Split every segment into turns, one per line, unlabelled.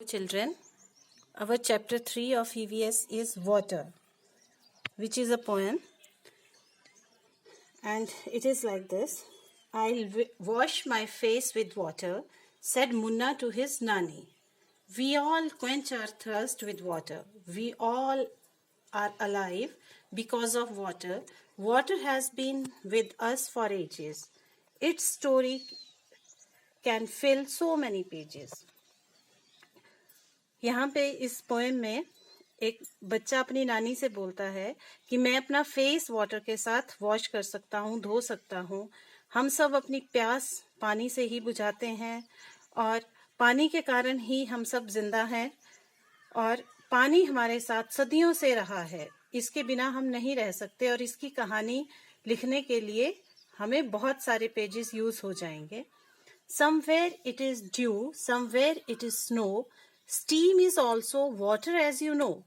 Children, our chapter 3 of EVS is Water, which is a poem, and it is like this. I'll wash my face with water, said Munna to his Nani. We all quench our thirst with water. We all are alive because of water. Water has been with us for ages. Its story can fill so many pages. यहाँ पे इस poem में एक बच्चा अपनी नानी से बोलता है कि मैं अपना फेस वाटर के साथ वॉश कर सकता हूँ, धो सकता हूँ। हम सब अपनी प्यास पानी से ही बुझाते हैं और पानी के कारण ही हम सब जिंदा हैं और पानी हमारे साथ सदियों से रहा है। इसके बिना हम नहीं रह सकते और इसकी कहानी लिखने के लिए हमें बहुत सारे पेजेस यूज हो जाएंगे। Somewhere it is dew, somewhere it is snow. Steam is also water, as you know.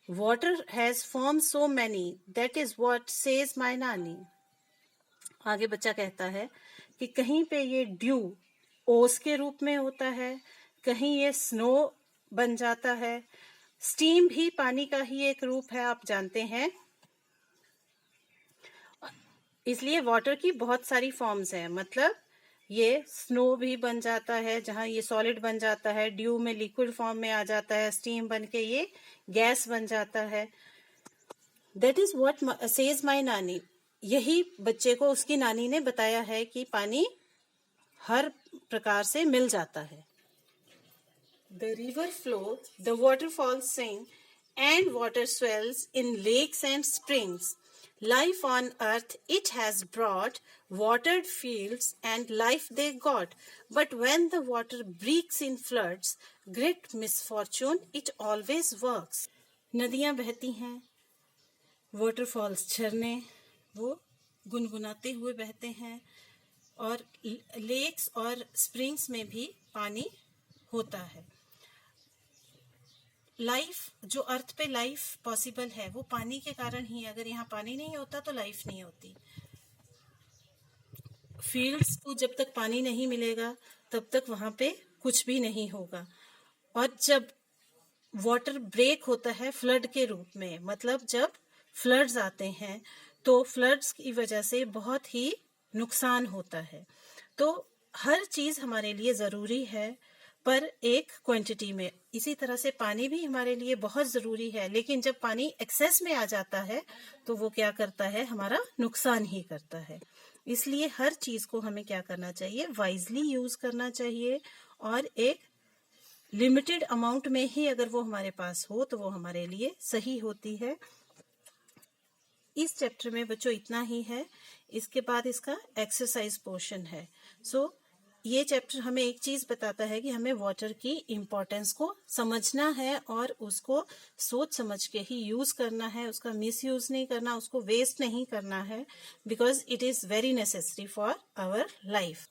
Water has formed so many. That is what says my Nani. आगे बच्चा कहता है कि कहीं पे ये ड्यू ओस के रूप में होता है, कहीं ये स्नो बन जाता है। स्टीम भी पानी का ही एक रूप है, आप जानते हैं। इसलिए वाटर की बहुत सारी फॉर्म्स हैं, मतलब ये स्नो भी बन जाता है जहां ये सॉलिड बन जाता है, ड्यू में लिक्विड फॉर्म में आ जाता है, स्टीम बन के ये गैस बन जाता है। That is what says my नानी। यही बच्चे को उसकी नानी ने बताया है कि पानी हर प्रकार से मिल जाता है। The river flow, the waterfalls sing, and water swells in lakes and springs. Life on earth it has brought, watered fields and life they got. But when the water breaks in floods, great misfortune it always works. नदियां बहती हैं, waterfalls झरने वो गुनगुनाते हुए बहते हैं और लेक्स और स्प्रिंग्स में भी पानी होता है। लाइफ, जो अर्थ पे लाइफ पॉसिबल है वो पानी के कारण ही। अगर यहाँ पानी नहीं होता तो लाइफ नहीं होती। फील्ड्स को जब तक पानी नहीं मिलेगा तब तक वहां पे कुछ भी नहीं होगा। और जब वाटर ब्रेक होता है फ्लड के रूप में, मतलब जब फ्लड्स आते हैं तो फ्लड्स की वजह से बहुत ही नुकसान होता है। तो हर चीज हमारे लिए जरूरी है, पर एक क्वांटिटी में। इसी तरह से पानी भी हमारे लिए बहुत जरूरी है, लेकिन जब पानी एक्सेस में आ जाता है तो वो क्या करता है, हमारा नुकसान ही करता है। इसलिए हर चीज को हमें क्या करना चाहिए, वाइजली यूज करना चाहिए और एक लिमिटेड अमाउंट में ही अगर वो हमारे पास हो तो वो हमारे लिए सही होती है। इस चैप्टर में बच्चों इतना ही है। इसके बाद इसका एक्सरसाइज पोर्शन है। ये चैप्टर हमें एक चीज बताता है कि हमें वाटर की इम्पोर्टेंस को समझना है और उसको सोच समझ के ही यूज करना है। उसका मिस यूज नहीं करना, उसको वेस्ट नहीं करना है, because it is very necessary for our life.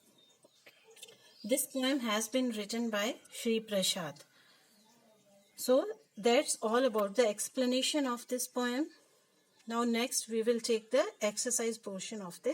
This poem has been written by Shri Prasad. So that's all about the explanation of this poem. Now next we will take the exercise portion of this.